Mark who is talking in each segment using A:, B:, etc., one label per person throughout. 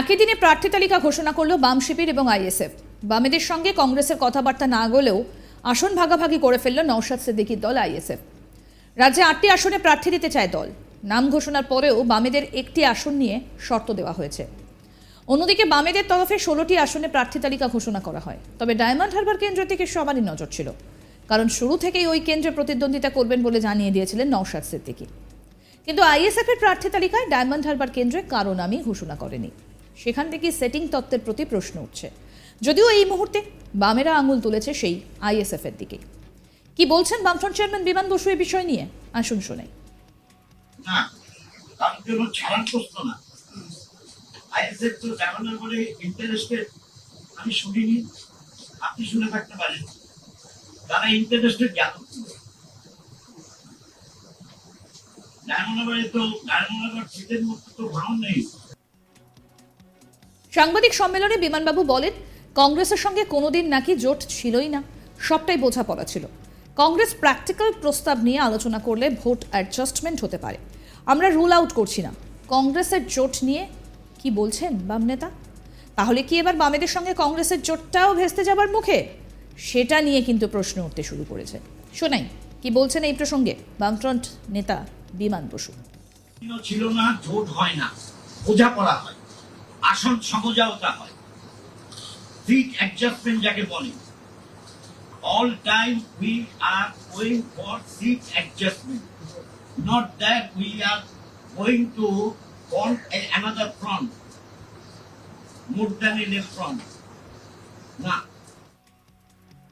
A: একই দিনে প্রার্থী তালিকা ঘোষণা করল বাম শিবির এবং আইএসএফ। বামেদের সঙ্গে কংগ্রেসের কথাবার্তা না গেলেও আসন ভাগাভাগি করে ফেলল নওশাদ সিদ্দিকীর দল আইএসএফ। রাজ্যে 8টি আসনে প্রার্থী দিতে চায় দল। নাম ঘোষণার পরেও বামেদের একটি আসন নিয়ে শর্ত দেওয়া হয়েছে। অন্যদিকে বামেদের তরফে 16টি আসনে প্রার্থী তালিকা ঘোষণা করা হয়। তবে ডায়মন্ড হারবার কেন্দ্র থেকে সবারই নজর ছিল, কারণ শুরু থেকেই ওই কেন্দ্রে প্রতিদ্বন্দ্বিতা করবেন বলে জানিয়ে দিয়েছিলেন নওশাদ সিদ্দিকী। কিন্তু আইএসএফ এর প্রার্থী তালিকায় ডায়মন্ড হারবার কেন্দ্রে কারো নামই ঘোষণা করেনি। সেখান থেকে সেটিং তত্ত্বের প্রতি প্রশ্ন উঠছে, যদিও এই মুহূর্তে বামেরা আঙুল তুলেছে সেই আইএসএফ এর দিকে। কি বলছেন বামফ্রন্ট চেয়ারম্যান বিমান বসু এই বিষয় নিয়ে, আসুন শোনাই।
B: না, কারণ কেন ছাড়ার প্রশ্ন না। আইএসএফ তো জানানোর পরে ইন্টারেস্টেড, আমি শুনিনি, আপনি শুনে থাকতে পারেন। তারা ইন্টারেস্টেড কেন? ডায়মন্ড সিটের মধ্যে তো ভাঙন নেই।
A: সাংবাদিক সম্মেলনে বিমানবাবু বলেন, কংগ্রেসের সঙ্গে কোনোদিন নাকি জোট ছিলই না, সবটাই বোঝাপড়া ছিল। কংগ্রেস প্র্যাকটিক্যাল প্রস্তাব নিয়ে আলোচনা করলে ভোট অ্যাডজাস্টমেন্ট হতে পারে। আমরা রুল আউট করছি না। কংগ্রেসের জোট নিয়ে কি বলছেন বাম নেতা? তাহলে কি এবার বামেদের সঙ্গে কংগ্রেসের জোটটাও ভেস্তে যাবার মুখে? সেটা নিয়ে কিন্তু প্রশ্ন উঠতে শুরু করেছে। শোনাই কি বলছেন এই প্রসঙ্গে বামফ্রন্ট নেতা বিমান বসু।
B: ছিল না, জোট হয় না, বোঝাপড়া হয়, আসন সমঝোতা হয়, সিট অ্যাডজাস্টমেন্ট যাকে বলে। All time we are going for seat adjustment, not that we are going to form another front, more than a left front. না।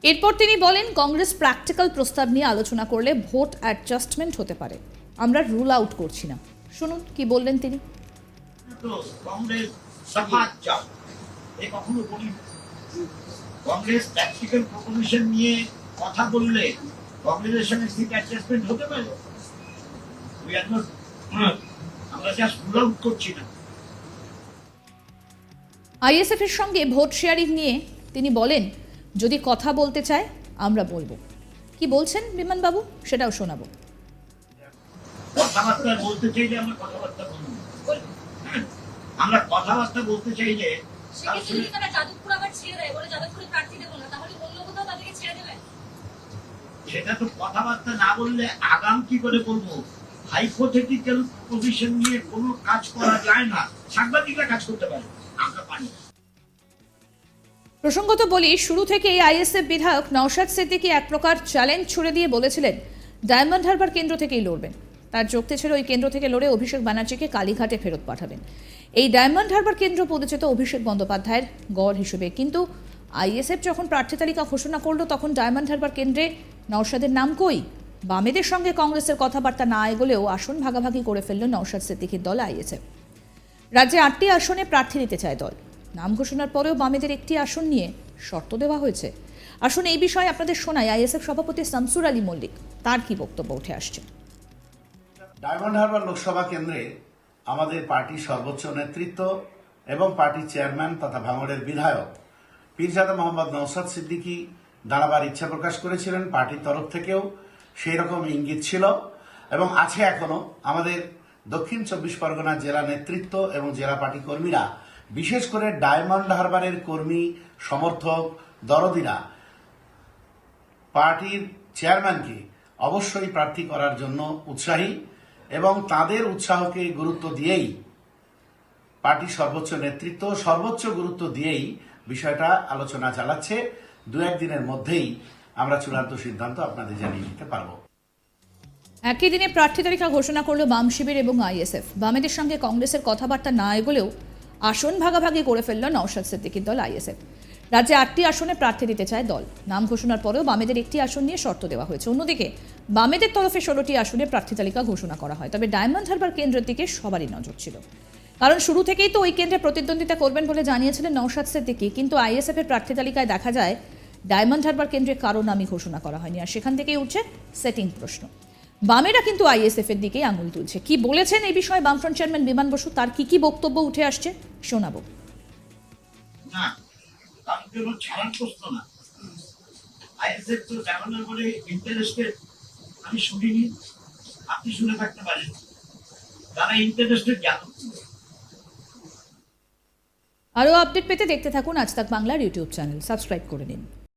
A: এরপর তিনি বলেন, কংগ্রেস প্র্যাকটিক্যাল প্রস্তাব নিয়ে আলোচনা করলে ভোট অ্যাডজাস্টমেন্ট হতে পারে। আমরা রুল আউট করছি না। শুনুন কি বললেন তিনি।
B: তো কংগ্রেস সাফাত চাও, এ কখনো বলি। কংগ্রেস প্র্যাকটিক্যাল প্রপোজিশন নিয়ে কথা বললে কংগ্রেসের সঙ্গে সিট অ্যাডজাস্টমেন্ট হতে পারে। আমরা জাস্ট রুল আউট করছি না।
A: আইএসএফ এর সঙ্গে ভোট শেয়ারিং নিয়ে তিনি বলেন, যদি কথা বলতে চায় আমরা বলবো। কি বলছেন বিমানবাবু সেটাও শোনাবো।
B: কথাবার্তা বলতে চাইলে আমরা কথাবার্তা বলবো। আমরা কথাবার্তা বলতে চাইলে সেটা তো কথাবার্তা না বললে আগাম কি করে বলবো? হাইপোথেটিক্যাল পজিশন নিয়ে কোনো কাজ করা যায় না। সাংবাদিকরা কাজ করতে পারে, আমরা পারি।
A: প্রসঙ্গত বলি, শুরু থেকেই আইএসএফ বিধায়ক নওশাদ সিদ্দিকী এক প্রকার চ্যালেঞ্জ ছুড়ে দিয়ে বলেছিলেন ডায়মন্ড হারবার কেন্দ্র থেকেই লড়বেন। তার যুক্তি ছিল ওই কেন্দ্র থেকে লড়ে অভিষেক ব্যানার্জিকে কালীঘাটে ফেরত পাঠাবেন। এই ডায়মন্ড হারবার কেন্দ্র পরিচিত অভিষেক বন্দ্যোপাধ্যায়ের গড় হিসেবে। কিন্তু আইএসএফ যখন প্রার্থী তালিকা ঘোষণা করলো তখন ডায়মন্ড হারবার কেন্দ্রে নওশাদের নাম কই? বামেদের সঙ্গে কংগ্রেসের কথাবার্তা না এগোলেও আসন ভাগাভাগি করে ফেলল নওশাদ সিদ্দিকীর দল আইএসএফ। রাজ্যে 8টি আসনে প্রার্থী দিতে চায় দল। নাম ঘোষণার পরেও বামেদের একটি আসন নিয়ে শর্ত দেওয়া হয়েছে। আসুন এই বিষয়ে আপনাদের শোনায় আইএসএফ সভাপতি শামসুর আলী মল্লিক, তার কি বক্তব্য উঠে আসছে।
C: ডায়মন্ড হারবার লোকসভা কেন্দ্রে আমাদের পার্টির সর্বোচ্চ নেতৃত্ব এবং পার্টির চেয়ারম্যান তথা ভাঙড়ের বিধায়ক পীরজাদা মোহাম্মদ নওশাদ সিদ্দিকী দাঁড়াবার ইচ্ছা প্রকাশ করেছিলেন। পার্টির তরফ থেকেও সেই রকম ইঙ্গিত ছিল এবং আছে এখনো। আমাদের দক্ষিণ 24 পরগনা জেলা নেতৃত্ব এবং জেলা পার্টি কর্মীরা, বিশেষ করে ডায়মন্ড হারবারের কর্মী সমর্থক দরদিরা পার্টির চেয়ারম্যানকে অবশ্যই প্রার্থী করার জন্য উৎসাহী এবং তাদের উৎসাহকে গুরুত্ব দিয়েই পার্টির সর্বোচ্চ নেতৃত্ব সর্বোচ্চ গুরুত্ব দিয়েই বিষয়টা আলোচনা চালাচ্ছে। 2-1 দিনের মধ্যেই আমরা চূড়ান্ত সিদ্ধান্ত আপনাদের জানিয়ে দিতে পারব।
A: একই দিনে প্রার্থী তালিকা ঘোষণা করল বাম শিবির এবং আইএসএফ। বামেদের সঙ্গে কংগ্রেসের কথাবার্তা না এগোলেও আসন ভাগাভাগি করে ফেলল নওশাদ সিদ্দিকীর দল আইএসএফ। রাজ্যে 8টি আসনে প্রার্থী দিতে চায় দল। নাম ঘোষণার পরেও বামেদের একটি আসন নিয়ে শর্ত দেওয়া হয়েছে। অন্যদিকে বামেদের তরফে 16টি আসনে প্রার্থী তালিকা ঘোষণা করা হয়। তবে ডায়মন্ড হারবার কেন্দ্রের দিকে সবারই নজর ছিল, কারণ শুরু থেকেই তো ওই কেন্দ্রে প্রতিদ্বন্দ্বিতা করবেন বলে জানিয়েছিলেন নওশাদ সিদ্দিকী। কিন্তু আইএসএফ এর প্রার্থী তালিকায় দেখা যায় ডায়মন্ড হারবার কেন্দ্রে কারো নামই ঘোষণা করা হয়নি। আর সেখান থেকেই উঠছে সেটিং প্রশ্ন। বামেরা কিন্তু আইএসএফ এর দিকেই আঙুল তুলছে। কি বলেছেন এই বিষয়ে বামফ্রন্ট চেয়ারম্যান বিমান বসু, তার কি বক্তব্য উঠে আসছে শোনাবো।
B: না, কারণ কেন ছাড়ার প্রশ্ন না। আইএসএফ তো জানানোর পরে ইন্টারেস্টেড, আমি শুনিনি, আপনি শুনে থাকতে পারেন। তারা ইন্টারেস্টেড কেন?
A: আরও আপডেট পেতে দেখতে থাকুন আজ তাক বাংলার ইউটিউব চ্যানেল, সাবস্ক্রাইব করে নিন।